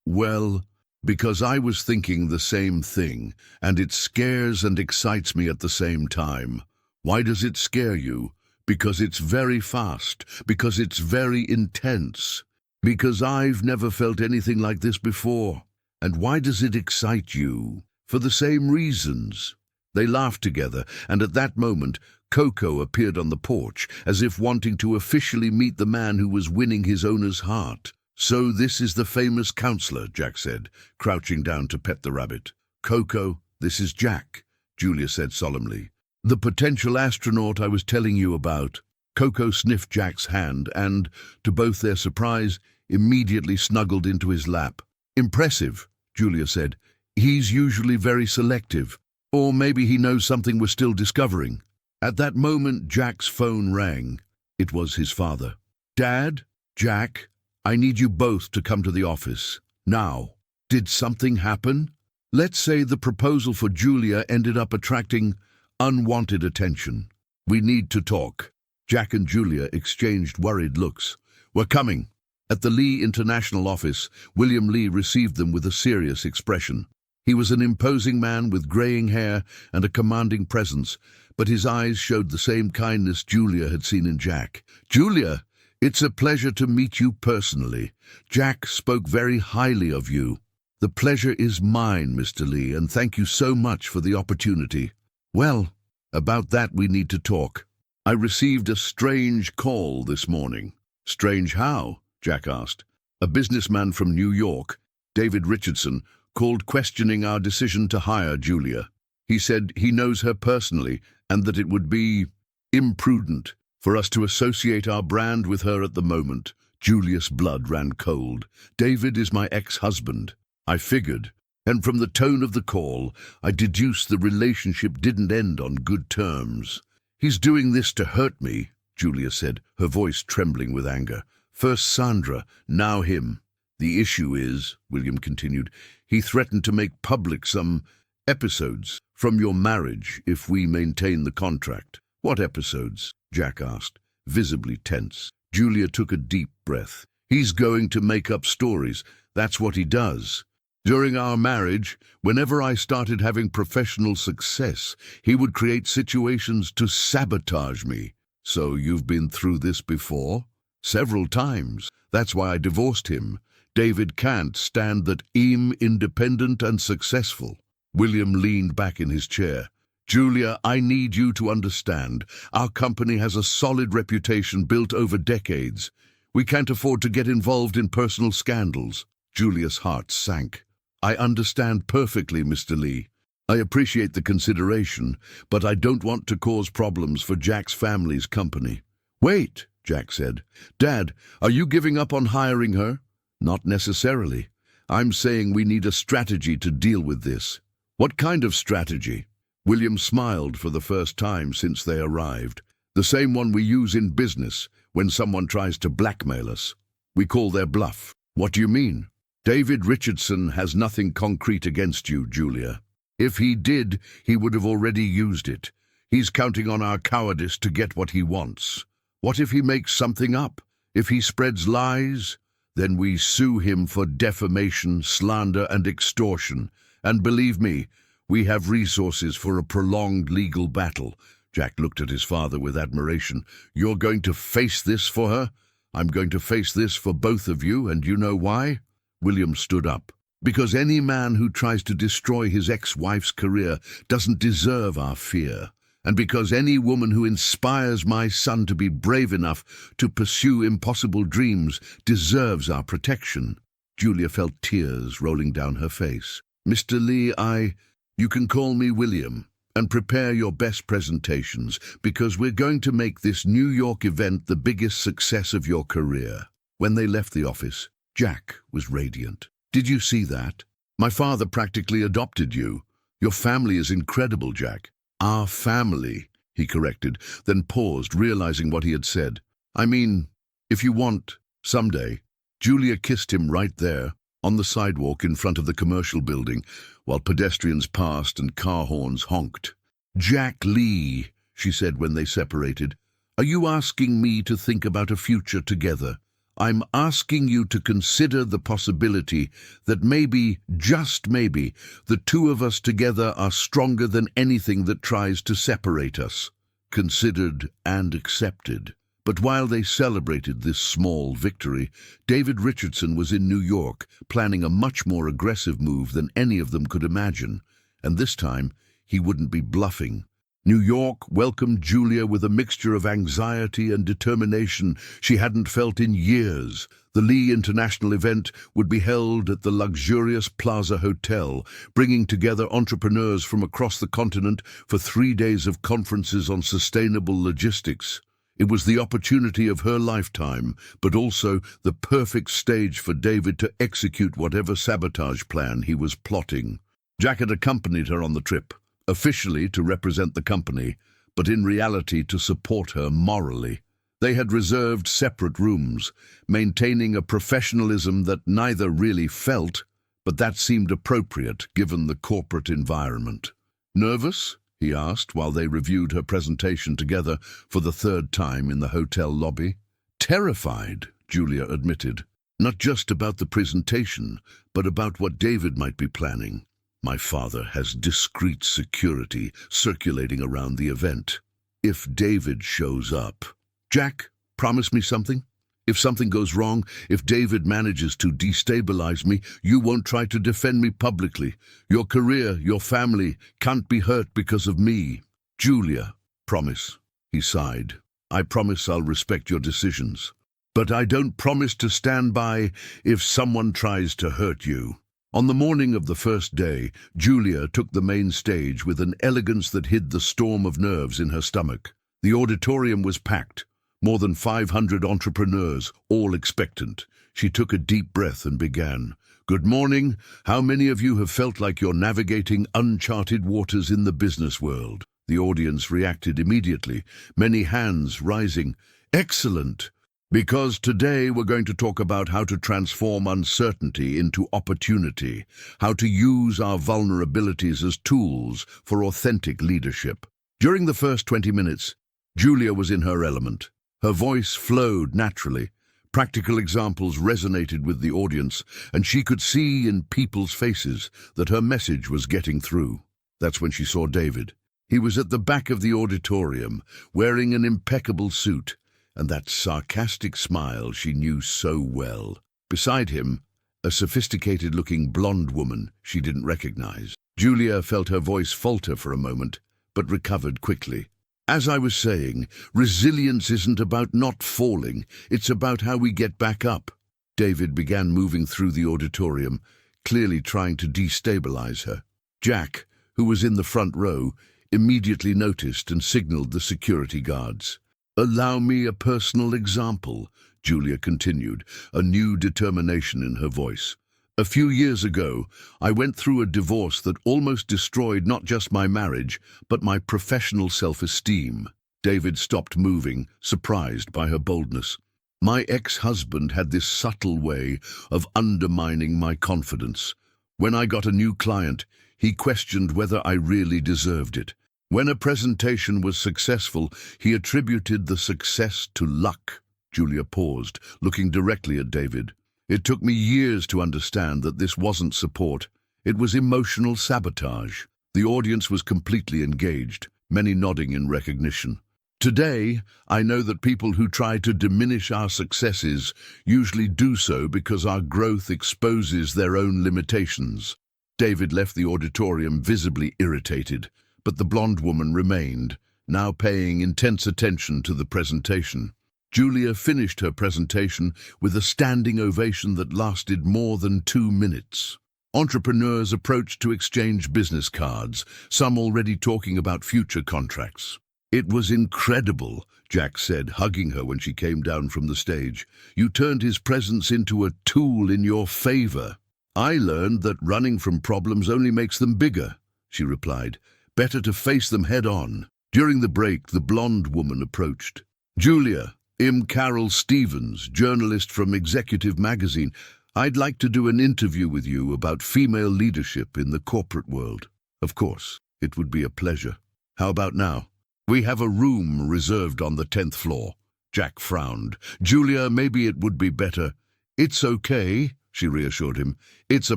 Well, because I was thinking the same thing, and it scares and excites me at the same time." "Why does it scare you?" "Because it's very fast, because it's very intense, because I've never felt anything like this before." "And why does it excite you?" "For the same reasons." They laughed together, and at that moment, Coco appeared on the porch, as if wanting to officially meet the man who was winning his owner's heart. "So this is the famous counselor," Jack said, crouching down to pet the rabbit. "Coco, this is Jack," Julia said solemnly. "The potential astronaut I was telling you about." Coco sniffed Jack's hand and, to both their surprise, immediately snuggled into his lap. "Impressive," Julia said. "He's usually very selective. Or maybe he knows something we're still discovering." At that moment, Jack's phone rang. It was his father. "Dad? Jack? I need you both to come to the office. Now." "Did something happen?" "Let's say the proposal for Julia ended up attracting unwanted attention. We need to talk." Jack and Julia exchanged worried looks. "We're coming." At the Lee International office, William Lee received them with a serious expression. He was an imposing man with graying hair and a commanding presence, but his eyes showed the same kindness Julia had seen in Jack. "Julia, it's a pleasure to meet you personally. Jack spoke very highly of you." The pleasure is mine, Mr. Lee, and thank you so much for the opportunity. Well, about that we need to talk. I received a strange call this morning. Strange how? Jack asked. A businessman from New York, David Richardson, called questioning our decision to hire Julia. He said he knows her personally and that it would be imprudent for us to associate our brand with her at the moment. Julia's blood ran cold. David is my ex-husband. I figured, and from the tone of the call, I deduced the relationship didn't end on good terms. He's doing this to hurt me, Julia said, her voice trembling with anger. First Sandra, now him. The issue is, William continued, he threatened to make public some episodes from your marriage if we maintain the contract. What episodes? Jack asked, visibly tense. Julia took a deep breath. He's going to make up stories. That's what he does. During our marriage, whenever I started having professional success, he would create situations to sabotage me. So you've been through this before? Several times. That's why I divorced him. David can't stand that I'm independent and successful. William leaned back in his chair. Julia, I need you to understand. Our company has a solid reputation built over decades. We can't afford to get involved in personal scandals. Julia's heart sank. I understand perfectly, Mr. Lee. I appreciate the consideration, but I don't want to cause problems for Jack's family's company. Wait, Jack said. Dad, are you giving up on hiring her? Not necessarily. I'm saying we need a strategy to deal with this. What kind of strategy? William smiled for the first time since they arrived. The same one we use in business when someone tries to blackmail us. We call their bluff. What do you mean? David Richardson has nothing concrete against you, Julia. If he did, he would have already used it. He's counting on our cowardice to get what he wants. What if he makes something up? If he spreads lies? Then we sue him for defamation, slander, and extortion. And believe me, we have resources for a prolonged legal battle. Jack looked at his father with admiration. You're going to face this for her? I'm going to face this for both of you, and you know why? William stood up. Because any man who tries to destroy his ex-wife's career doesn't deserve our fear. And because any woman who inspires my son to be brave enough to pursue impossible dreams deserves our protection. Julia felt tears rolling down her face. Mr. Lee, you can call me William, and prepare your best presentations, because we're going to make this New York event the biggest success of your career. When they left the office, Jack was radiant. Did you see that? My father practically adopted you. Your family is incredible, Jack. Our family, he corrected, then paused, realizing what he had said. I mean, if you want, someday. Julia kissed him right there, on the sidewalk in front of the commercial building, while pedestrians passed and car horns honked. Jack Lee, she said when they separated, are you asking me to think about a future together? I'm asking you to consider the possibility that maybe, just maybe, the two of us together are stronger than anything that tries to separate us. Considered and accepted. But while they celebrated this small victory, David Richardson was in New York, planning a much more aggressive move than any of them could imagine. And this time, he wouldn't be bluffing. New York welcomed Julia with a mixture of anxiety and determination she hadn't felt in years. The Lee International event would be held at the luxurious Plaza Hotel, bringing together entrepreneurs from across the continent for 3 days of conferences on sustainable logistics. It was the opportunity of her lifetime, but also the perfect stage for David to execute whatever sabotage plan he was plotting. Jack had accompanied her on the trip, officially to represent the company, but in reality to support her morally. They had reserved separate rooms, maintaining a professionalism that neither really felt, but that seemed appropriate given the corporate environment. Nervous? He asked while they reviewed her presentation together for the 3rd time in the hotel lobby. Terrified, Julia admitted. Not just about the presentation, but about what David might be planning. My father has discreet security circulating around the event. If David shows up... Jack, promise me something? If something goes wrong, if David manages to destabilize me, you won't try to defend me publicly. Your career, your family can't be hurt because of me. Julia, promise. He sighed. I promise I'll respect your decisions. But I don't promise to stand by if someone tries to hurt you. On the morning of the first day, Julia took the main stage with an elegance that hid the storm of nerves in her stomach. The auditorium was packed. More than 500 entrepreneurs, all expectant. She took a deep breath and began. Good morning. How many of you have felt like you're navigating uncharted waters in the business world? The audience reacted immediately, many hands rising. Excellent! Because today we're going to talk about how to transform uncertainty into opportunity, how to use our vulnerabilities as tools for authentic leadership. During the first 20 minutes, Julia was in her element. Her voice flowed naturally. Practical examples resonated with the audience, and she could see in people's faces that her message was getting through. That's when she saw David. He was at the back of the auditorium, wearing an impeccable suit, and that sarcastic smile she knew so well. Beside him, a sophisticated-looking blonde woman she didn't recognize. Julia felt her voice falter for a moment, but recovered quickly. As I was saying, resilience isn't about not falling, it's about how we get back up. David began moving through the auditorium, clearly trying to destabilize her. Jack, who was in the front row, immediately noticed and signaled the security guards. Allow me a personal example, Julia continued, a new determination in her voice. A few years ago, I went through a divorce that almost destroyed not just my marriage, but my professional self-esteem. David stopped moving, surprised by her boldness. My ex-husband had this subtle way of undermining my confidence. When I got a new client, he questioned whether I really deserved it. When a presentation was successful, he attributed the success to luck. Julia paused, looking directly at David. It took me years to understand that this wasn't support. It was emotional sabotage. The audience was completely engaged, many nodding in recognition. Today, I know that people who try to diminish our successes usually do so because our growth exposes their own limitations. David left the auditorium visibly irritated, but the blonde woman remained, now paying intense attention to the presentation. Julia finished her presentation with a standing ovation that lasted more than 2 minutes. Entrepreneurs approached to exchange business cards, some already talking about future contracts. It was incredible, Jack said, hugging her when she came down from the stage. You turned his presence into a tool in your favor. I learned that running from problems only makes them bigger, she replied. Better to face them head on. During the break, the blonde woman approached. Julia, I'm Carol Stevens, journalist from Executive Magazine. I'd like to do an interview with you about female leadership in the corporate world. Of course, it would be a pleasure. How about now? We have a room reserved on the 10th floor. Jack frowned. Julia, maybe it would be better. It's okay, she reassured him. It's a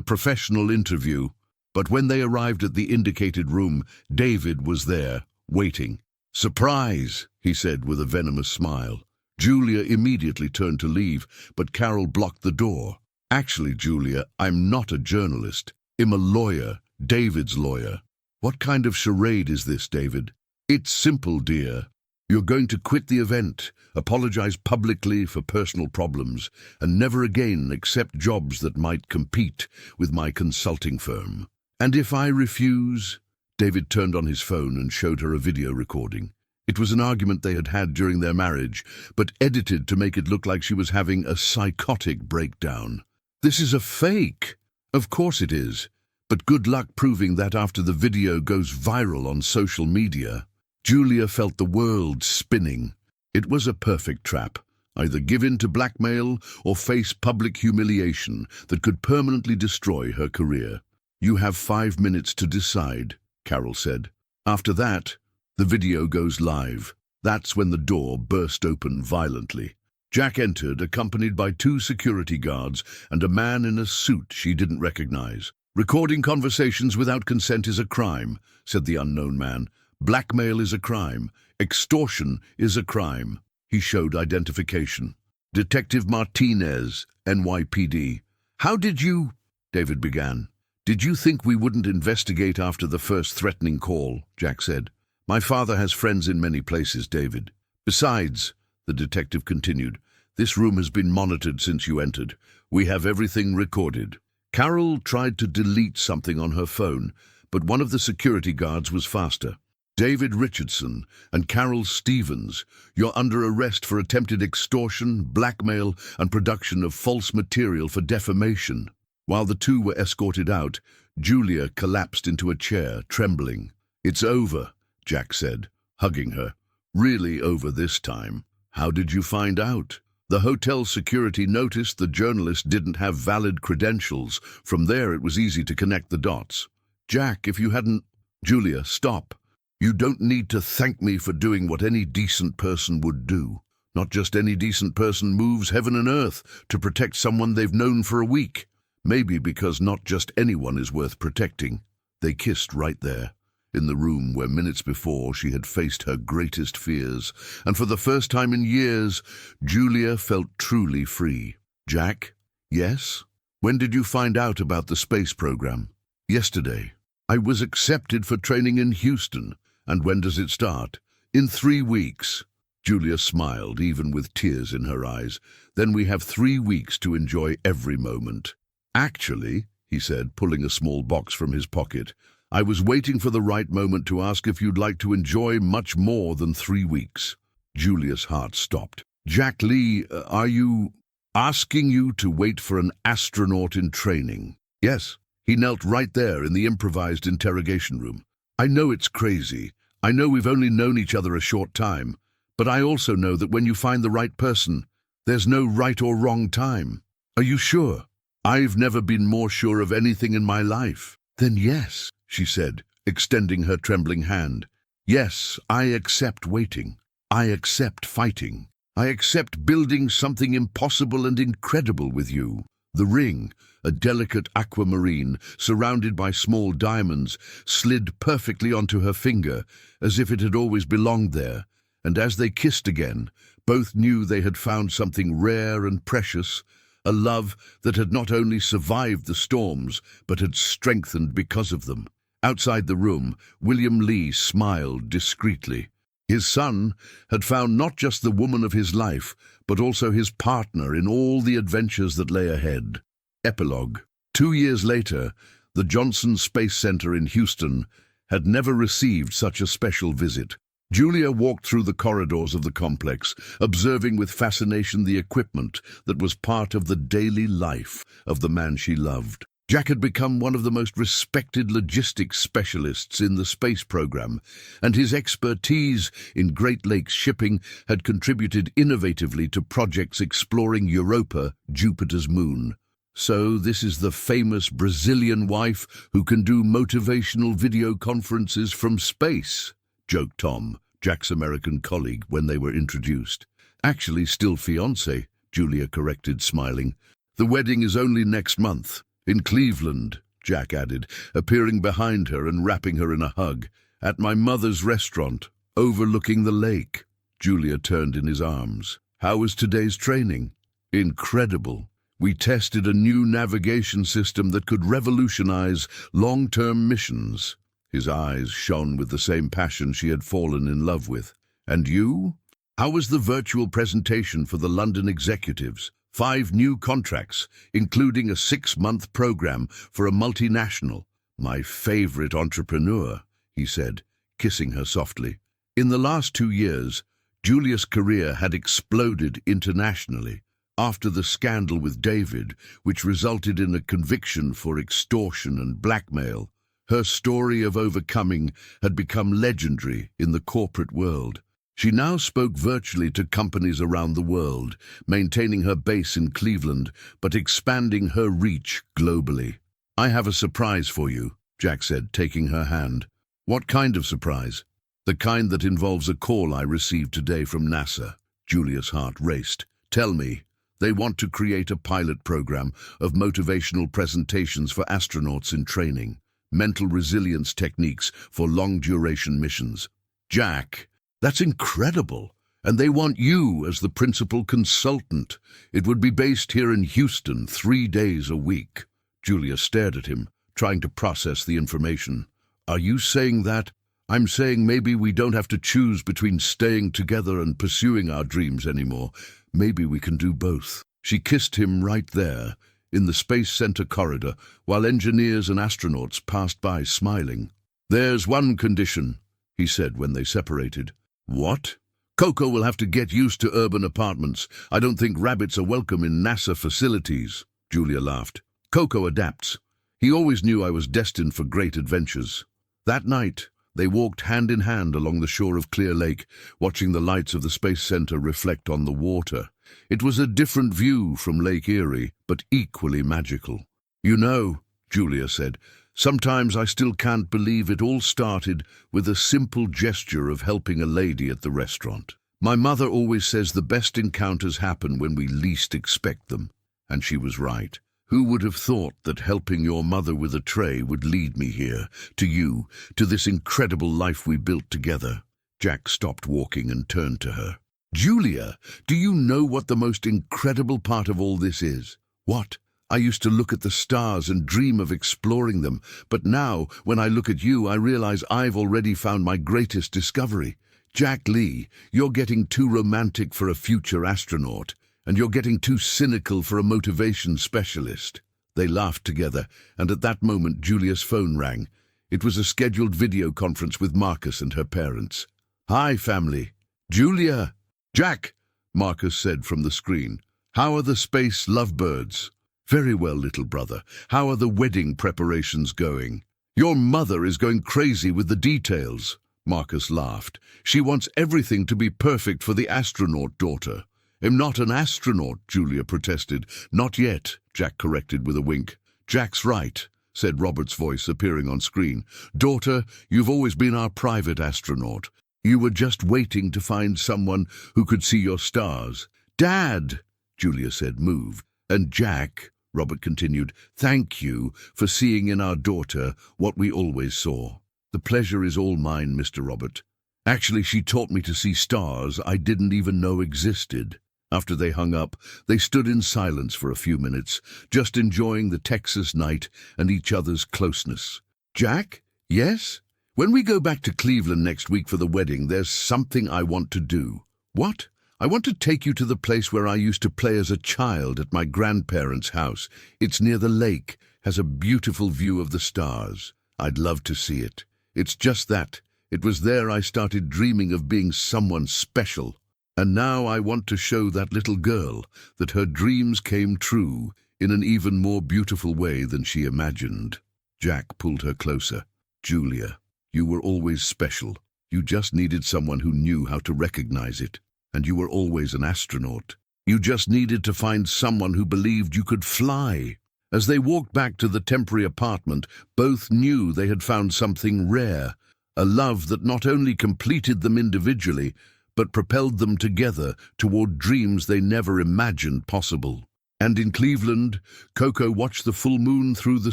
professional interview. But when they arrived at the indicated room, David was there, waiting. Surprise, he said with a venomous smile. Julia immediately turned to leave, but Carol blocked the door. Actually, Julia, I'm not a journalist. I'm a lawyer, David's lawyer. What kind of charade is this, David? It's simple, dear. You're going to quit the event, apologize publicly for personal problems, and never again accept jobs that might compete with my consulting firm. And if I refuse? David turned on his phone and showed her a video recording. It was an argument they had had during their marriage, but edited to make it look like she was having a psychotic breakdown. This is a fake. Of course it is. But good luck proving that after the video goes viral on social media. Julia felt the world spinning. It was a perfect trap. Either give in to blackmail or face public humiliation that could permanently destroy her career. You have 5 minutes to decide, Carol said. After that, the video goes live. That's when the door burst open violently. Jack entered, accompanied by 2 security guards and a man in a suit she didn't recognize. Recording conversations without consent is a crime, said the unknown man. Blackmail is a crime. Extortion is a crime. He showed identification. Detective Martinez, NYPD. How did you... David began. Did you think we wouldn't investigate after the first threatening call? Jack said. My father has friends in many places, David. Besides, the detective continued, this room has been monitored since you entered. We have everything recorded. Carol tried to delete something on her phone, but one of the security guards was faster. David Richardson and Carol Stevens, you're under arrest for attempted extortion, blackmail, and production of false material for defamation. While the two were escorted out, Julia collapsed into a chair, trembling. It's over, Jack said, hugging her. Really over this time. How did you find out? The hotel security noticed the journalist didn't have valid credentials. From there, it was easy to connect the dots. Jack, if you hadn't... Julia, stop. You don't need to thank me for doing what any decent person would do. Not just any decent person moves heaven and earth to protect someone they've known for a week. Maybe because not just anyone is worth protecting. They kissed right there, in the room where minutes before she had faced her greatest fears, and for the first time in years, Julia felt truly free. Jack? Yes? When did you find out about the space program? Yesterday. I was accepted for training in Houston. And when does it start? In 3 weeks. Julia smiled, even with tears in her eyes. Then we have 3 weeks to enjoy every moment. Actually, he said, pulling a small box from his pocket, I was waiting for the right moment to ask if you'd like to enjoy much more than 3 weeks. Julia's heart stopped. Jack Lee, are you asking you to wait for an astronaut in training? Yes. He knelt right there in the improvised interrogation room. I know it's crazy. I know we've only known each other a short time. But I also know that when you find the right person, there's no right or wrong time. Are you sure? I've never been more sure of anything in my life. Then yes, she said, extending her trembling hand. Yes, I accept waiting. I accept fighting. I accept building something impossible and incredible with you. The ring, a delicate aquamarine surrounded by small diamonds, slid perfectly onto her finger, as if it had always belonged there. And as they kissed again, both knew they had found something rare and precious, a love that had not only survived the storms, but had strengthened because of them. Outside the room, William Lee smiled discreetly. His son had found not just the woman of his life, but also his partner in all the adventures that lay ahead. Epilogue. 2 years later, the Johnson Space Center in Houston had never received such a special visit. Julia walked through the corridors of the complex, observing with fascination the equipment that was part of the daily life of the man she loved. Jack had become one of the most respected logistics specialists in the space program, and his expertise in Great Lakes shipping had contributed innovatively to projects exploring Europa, Jupiter's moon. So this is the famous Brazilian wife who can do motivational video conferences from space, joked Tom, Jack's American colleague, when they were introduced. Actually, still fiancé, Julia corrected, smiling. The wedding is only next month. In Cleveland, Jack added, appearing behind her and wrapping her in a hug. At my mother's restaurant, overlooking the lake. Julia turned in his arms. How was today's training? Incredible. We tested a new navigation system that could revolutionize long-term missions. His eyes shone with the same passion she had fallen in love with. And you? How was the virtual presentation for the London executives? 5 new contracts, including a 6-month program for a multinational. My favorite entrepreneur, he said, kissing her softly. In the last 2 years, Julia's career had exploded internationally. After the scandal with David, which resulted in a conviction for extortion and blackmail, her story of overcoming had become legendary in the corporate world. She now spoke virtually to companies around the world, maintaining her base in Cleveland, but expanding her reach globally. I have a surprise for you, Jack said, taking her hand. What kind of surprise? The kind that involves a call I received today from NASA. Julia's heart raced. Tell me. They want to create a pilot program of motivational presentations for astronauts in training, mental resilience techniques for long-duration missions. Jack, that's incredible. And they want you as the principal consultant. It would be based here in Houston 3 days a week. Julia stared at him, trying to process the information. Are you saying that? I'm saying maybe we don't have to choose between staying together and pursuing our dreams anymore. Maybe we can do both. She kissed him right there, in the Space Center corridor, while engineers and astronauts passed by smiling. There's one condition, he said when they separated. What? Coco will have to get used to urban apartments. I don't think rabbits are welcome in NASA facilities. Julia laughed. Coco adapts. He always knew I was destined for great adventures. That night, they walked hand in hand along the shore of Clear Lake, watching the lights of the Space Center reflect on the water. It was a different view from Lake Erie, but equally magical. You know, Julia said, sometimes I still can't believe it all started with a simple gesture of helping a lady at the restaurant. My mother always says the best encounters happen when we least expect them. And she was right. Who would have thought that helping your mother with a tray would lead me here, to you, to this incredible life we built together? Jack stopped walking and turned to her. Julia, do you know what the most incredible part of all this is? What? I used to look at the stars and dream of exploring them, but now, when I look at you, I realize I've already found my greatest discovery. Jack Lee, you're getting too romantic for a future astronaut. And you're getting too cynical for a motivation specialist. They laughed together, and at that moment Julia's phone rang. It was a scheduled video conference with Marcus and her parents. Hi, family. Julia. Jack, Marcus said from the screen. How are the space lovebirds? Very well, little brother. How are the wedding preparations going? Your mother is going crazy with the details, Marcus laughed. She wants everything to be perfect for the astronaut daughter. I'm not an astronaut, Julia protested. Not yet, Jack corrected with a wink. Jack's right, said Robert's voice appearing on screen. Daughter, you've always been our private astronaut. You were just waiting to find someone who could see your stars. Dad, Julia said, moved. And Jack, Robert continued, thank you for seeing in our daughter what we always saw. The pleasure is all mine, Mr. Robert. Actually, she taught me to see stars I didn't even know existed. After they hung up, they stood in silence for a few minutes, just enjoying the Texas night and each other's closeness. Jack? Yes? When we go back to Cleveland next week for the wedding, there's something I want to do. What? I want to take you to the place where I used to play as a child at my grandparents' house. It's near the lake, has a beautiful view of the stars. I'd love to see it. It's just that. It was there I started dreaming of being someone special. And now I want to show that little girl that her dreams came true in an even more beautiful way than she imagined. Jack pulled her closer. Julia, you were always special. You just needed someone who knew how to recognize it. And you were always an astronaut. You just needed to find someone who believed you could fly. As they walked back to the temporary apartment, both knew they had found something rare, a love that not only completed them individually, but propelled them together toward dreams they never imagined possible. And in Cleveland, Coco watched the full moon through the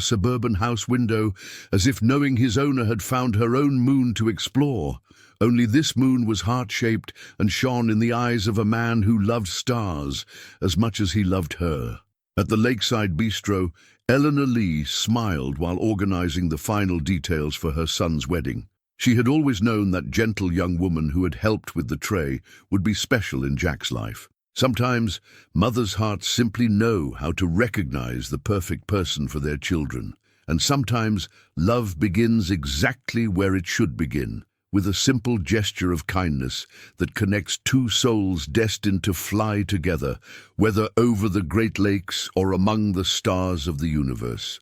suburban house window, as if knowing his owner had found her own moon to explore. Only this moon was heart-shaped and shone in the eyes of a man who loved stars as much as he loved her. At the Lakeside Bistro, Eleanor Lee smiled while organizing the final details for her son's wedding. She had always known that gentle young woman who had helped with the tray would be special in Jack's life. Sometimes, mothers' hearts simply know how to recognize the perfect person for their children. And sometimes, love begins exactly where it should begin, with a simple gesture of kindness that connects two souls destined to fly together, whether over the Great Lakes or among the stars of the universe.